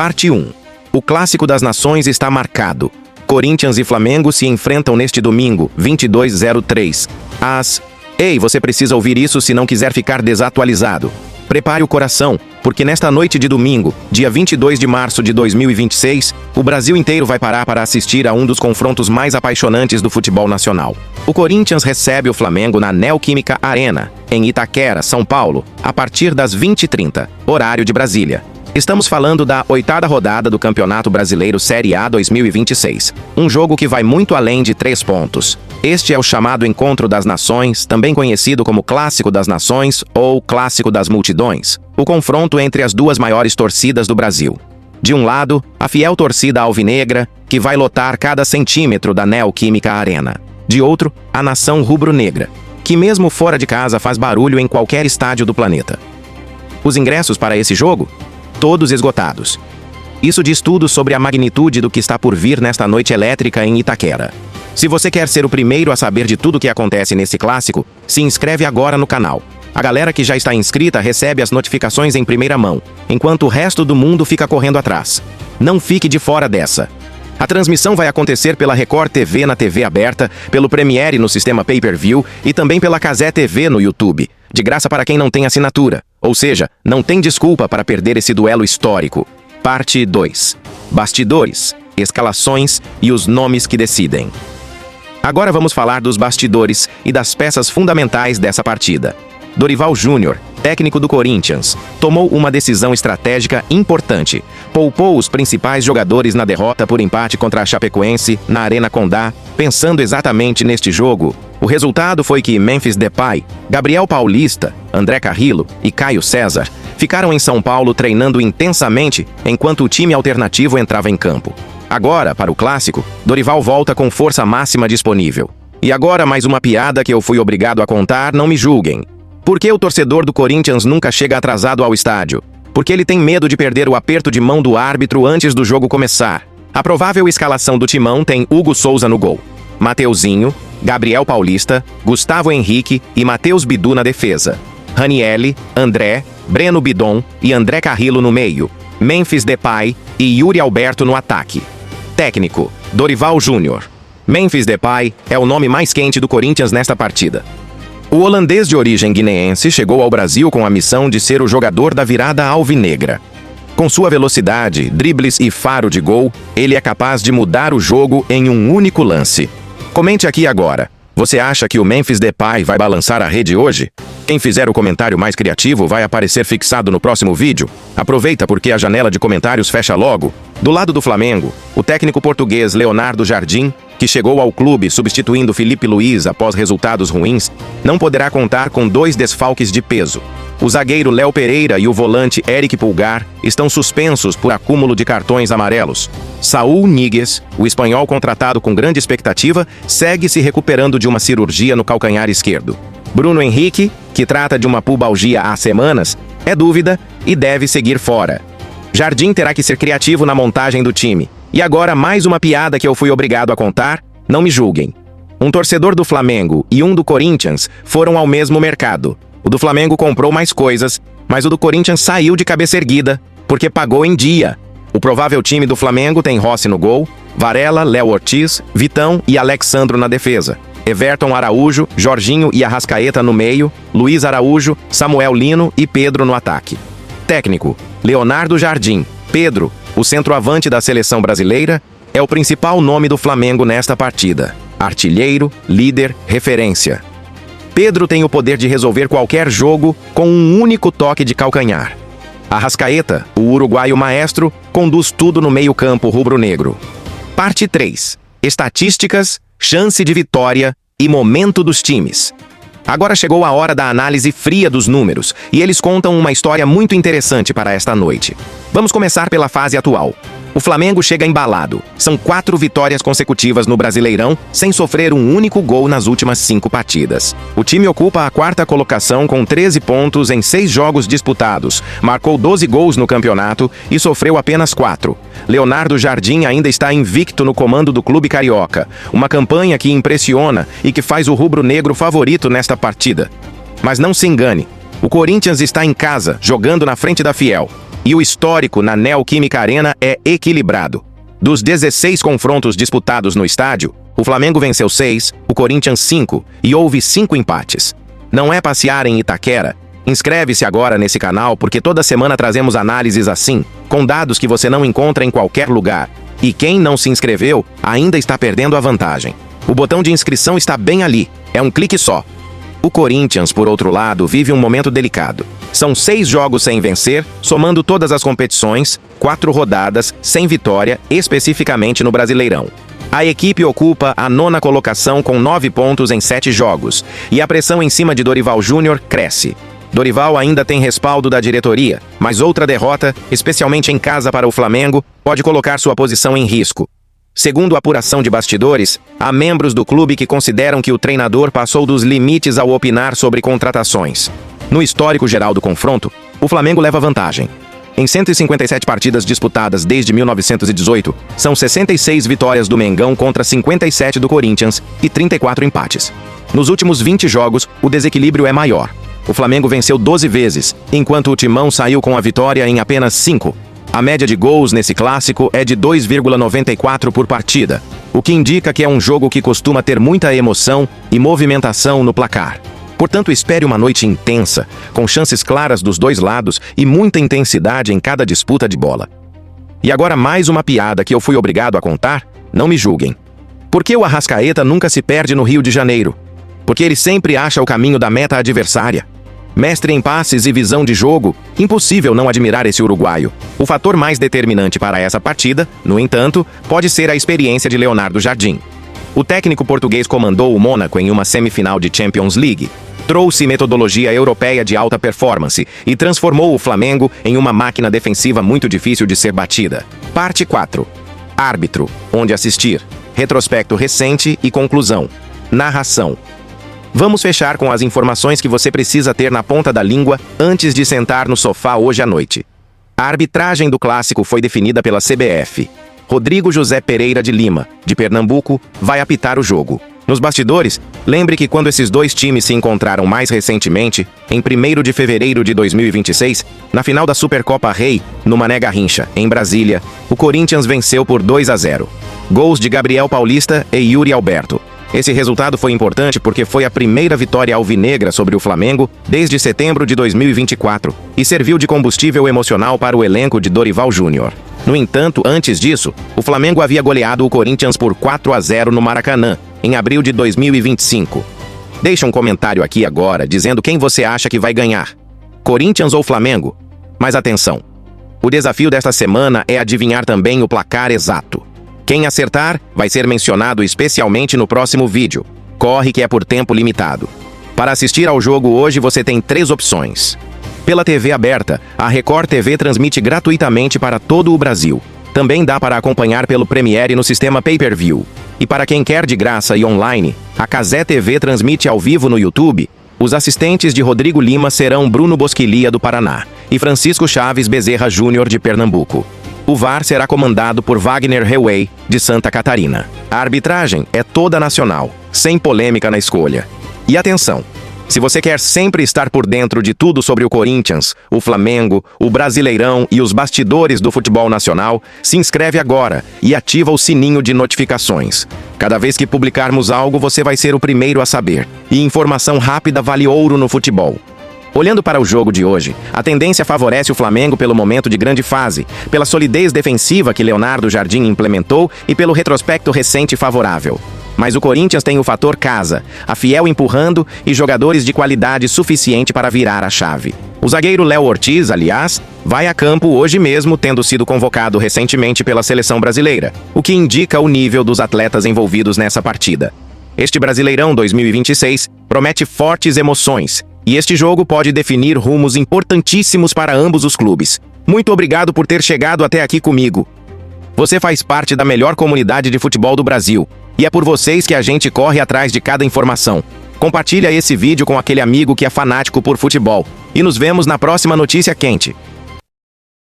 Parte 1. O Clássico das Nações está marcado. Corinthians e Flamengo se enfrentam neste domingo, 22:03. Ei, você precisa ouvir isso se não quiser ficar desatualizado. Prepare o coração, porque nesta noite de domingo, dia 22 de março de 2026, o Brasil inteiro vai parar para assistir a um dos confrontos mais apaixonantes do futebol nacional. O Corinthians recebe o Flamengo na Neoquímica Arena, em Itaquera, São Paulo, a partir das 20h30, horário de Brasília. Estamos falando da 8ª rodada do Campeonato Brasileiro Série A 2026. Um jogo que vai muito além de 3 pontos. Este é o chamado Encontro das Nações, também conhecido como Clássico das Nações ou Clássico das Multidões. O confronto entre as duas maiores torcidas do Brasil. De um lado, a fiel torcida alvinegra, que vai lotar cada centímetro da Neoquímica Arena. De outro, a nação rubro-negra, que mesmo fora de casa faz barulho em qualquer estádio do planeta. Os ingressos para esse jogo? Todos esgotados. Isso diz tudo sobre a magnitude do que está por vir nesta noite elétrica em Itaquera. Se você quer ser o primeiro a saber de tudo o que acontece nesse clássico, se inscreve agora no canal. A galera que já está inscrita recebe as notificações em primeira mão, enquanto o resto do mundo fica correndo atrás. Não fique de fora dessa. A transmissão vai acontecer pela Record TV na TV aberta, pelo Premiere no sistema Pay-Per-View e também pela Cazé TV no YouTube, de graça para quem não tem assinatura. Ou seja, não tem desculpa para perder esse duelo histórico. Parte 2. Bastidores, escalações e os nomes que decidem. Agora vamos falar dos bastidores e das peças fundamentais dessa partida. Dorival Júnior, técnico do Corinthians, tomou uma decisão estratégica importante. Poupou os principais jogadores na derrota por empate contra a Chapecoense, na Arena Condá, pensando exatamente neste jogo. O resultado foi que Memphis Depay, Gabriel Paulista, André Carrillo e Caio César ficaram em São Paulo treinando intensamente enquanto o time alternativo entrava em campo. Agora, para o clássico, Dorival volta com força máxima disponível. E agora mais uma piada que eu fui obrigado a contar, não me julguem. Por que o torcedor do Corinthians nunca chega atrasado ao estádio? Porque ele tem medo de perder o aperto de mão do árbitro antes do jogo começar. A provável escalação do timão tem Hugo Souza no gol, Mateuzinho, Gabriel Paulista, Gustavo Henrique e Matheus Bidu na defesa. Ranielli, André, Breno Bidon e André Carrillo no meio. Memphis Depay e Yuri Alberto no ataque. Técnico, Dorival Júnior. Memphis Depay é o nome mais quente do Corinthians nesta partida. O holandês de origem guineense chegou ao Brasil com a missão de ser o jogador da virada alvinegra. Com sua velocidade, dribles e faro de gol, ele é capaz de mudar o jogo em um único lance. Comente aqui agora. Você acha que o Memphis Depay vai balançar a rede hoje? Quem fizer o comentário mais criativo vai aparecer fixado no próximo vídeo. Aproveita porque a janela de comentários fecha logo. Do lado do Flamengo, o técnico português Leonardo Jardim, que chegou ao clube substituindo Felipe Luiz após resultados ruins, não poderá contar com 2 desfalques de peso. O zagueiro Léo Pereira e o volante Eric Pulgar estão suspensos por acúmulo de cartões amarelos. Saúl Ñíguez, o espanhol contratado com grande expectativa, segue se recuperando de uma cirurgia no calcanhar esquerdo. Bruno Henrique, que trata de uma pubalgia há semanas, é dúvida e deve seguir fora. Jardim terá que ser criativo na montagem do time. E agora mais uma piada que eu fui obrigado a contar, não me julguem. Um torcedor do Flamengo e um do Corinthians foram ao mesmo mercado. O do Flamengo comprou mais coisas, mas o do Corinthians saiu de cabeça erguida, porque pagou em dia. O provável time do Flamengo tem Rossi no gol, Varela, Léo Ortiz, Vitão e Alexandro na defesa. Everton Araújo, Jorginho e Arrascaeta no meio, Luiz Araújo, Samuel Lino e Pedro no ataque. Técnico, Leonardo Jardim. Pedro, o centroavante da seleção brasileira, é o principal nome do Flamengo nesta partida. Artilheiro, líder, referência. Pedro tem o poder de resolver qualquer jogo com um único toque de calcanhar. Arrascaeta, o uruguaio maestro, conduz tudo no meio-campo rubro-negro. Parte 3. Estatísticas, chance de vitória e momento dos times. Agora chegou a hora da análise fria dos números, e eles contam uma história muito interessante para esta noite. Vamos começar pela fase atual. O Flamengo chega embalado. São 4 vitórias consecutivas no Brasileirão, sem sofrer um único gol nas últimas 5 partidas. O time ocupa a 4ª colocação com 13 pontos em 6 jogos disputados, marcou 12 gols no campeonato e sofreu apenas 4. Leonardo Jardim ainda está invicto no comando do clube carioca, uma campanha que impressiona e que faz o rubro-negro favorito nesta partida. Mas não se engane, o Corinthians está em casa, jogando na frente da Fiel. E o histórico na Neoquímica Arena é equilibrado. Dos 16 confrontos disputados no estádio, o Flamengo venceu 6, o Corinthians 5 e houve 5 empates. Não é passear em Itaquera? Inscreve-se agora nesse canal porque toda semana trazemos análises assim, com dados que você não encontra em qualquer lugar. E quem não se inscreveu ainda está perdendo a vantagem. O botão de inscrição está bem ali, é um clique só. O Corinthians, por outro lado, vive um momento delicado. São 6 jogos sem vencer, somando todas as competições, 4 rodadas, sem vitória, especificamente no Brasileirão. A equipe ocupa a 9ª colocação com 9 pontos em 7 jogos, e a pressão em cima de Dorival Júnior cresce. Dorival ainda tem respaldo da diretoria, mas outra derrota, especialmente em casa para o Flamengo, pode colocar sua posição em risco. Segundo a apuração de bastidores, há membros do clube que consideram que o treinador passou dos limites ao opinar sobre contratações. No histórico geral do confronto, o Flamengo leva vantagem. Em 157 partidas disputadas desde 1918, são 66 vitórias do Mengão contra 57 do Corinthians e 34 empates. Nos últimos 20 jogos, o desequilíbrio é maior. O Flamengo venceu 12 vezes, enquanto o Timão saiu com a vitória em apenas 5. A média de gols nesse clássico é de 2,94 por partida, o que indica que é um jogo que costuma ter muita emoção e movimentação no placar. Portanto, espere uma noite intensa, com chances claras dos dois lados e muita intensidade em cada disputa de bola. E agora mais uma piada que eu fui obrigado a contar, não me julguem. Por que o Arrascaeta nunca se perde no Rio de Janeiro? Porque ele sempre acha o caminho da meta adversária. Mestre em passes e visão de jogo, impossível não admirar esse uruguaio. O fator mais determinante para essa partida, no entanto, pode ser a experiência de Leonardo Jardim. O técnico português comandou o Mônaco em uma semifinal de Champions League, trouxe metodologia europeia de alta performance e transformou o Flamengo em uma máquina defensiva muito difícil de ser batida. Parte 4. Árbitro, onde assistir, retrospecto recente e conclusão. Narração. Vamos fechar com as informações que você precisa ter na ponta da língua antes de sentar no sofá hoje à noite. A arbitragem do clássico foi definida pela CBF. Rodrigo José Pereira de Lima, de Pernambuco, vai apitar o jogo. Nos bastidores, lembre que quando esses dois times se encontraram mais recentemente, em 1º de fevereiro de 2026, na final da Supercopa Rei, no Mané Garrincha, em Brasília, o Corinthians venceu por 2-0. Gols de Gabriel Paulista e Yuri Alberto. Esse resultado foi importante porque foi a primeira vitória alvinegra sobre o Flamengo desde setembro de 2024 e serviu de combustível emocional para o elenco de Dorival Júnior. No entanto, antes disso, o Flamengo havia goleado o Corinthians por 4-0 no Maracanã, em abril de 2025. Deixa um comentário aqui agora dizendo quem você acha que vai ganhar, Corinthians ou Flamengo. Mas atenção, o desafio desta semana é adivinhar também o placar exato. Quem acertar vai ser mencionado especialmente no próximo vídeo. Corre que é por tempo limitado. Para assistir ao jogo hoje você tem 3 opções. Pela TV aberta, a Record TV transmite gratuitamente para todo o Brasil. Também dá para acompanhar pelo Premiere no sistema Pay-Per-View. E para quem quer de graça e online, a Cazé TV transmite ao vivo no YouTube. Os assistentes de Rodrigo Lima serão Bruno Bosquilia, do Paraná, e Francisco Chaves Bezerra Júnior, de Pernambuco. O VAR será comandado por Wagner Hewey, de Santa Catarina. A arbitragem é toda nacional, sem polêmica na escolha. E atenção! Se você quer sempre estar por dentro de tudo sobre o Corinthians, o Flamengo, o Brasileirão e os bastidores do futebol nacional, se inscreve agora e ativa o sininho de notificações. Cada vez que publicarmos algo, você vai ser o primeiro a saber. E informação rápida vale ouro no futebol. Olhando para o jogo de hoje, a tendência favorece o Flamengo pelo momento de grande fase, pela solidez defensiva que Leonardo Jardim implementou e pelo retrospecto recente favorável. Mas o Corinthians tem o fator casa, a Fiel empurrando e jogadores de qualidade suficiente para virar a chave. O zagueiro Léo Ortiz, aliás, vai a campo hoje mesmo, tendo sido convocado recentemente pela seleção brasileira, o que indica o nível dos atletas envolvidos nessa partida. Este Brasileirão 2026 promete fortes emoções, e este jogo pode definir rumos importantíssimos para ambos os clubes. Muito obrigado por ter chegado até aqui comigo. Você faz parte da melhor comunidade de futebol do Brasil, e é por vocês que a gente corre atrás de cada informação. Compartilha esse vídeo com aquele amigo que é fanático por futebol. E nos vemos na próxima notícia quente.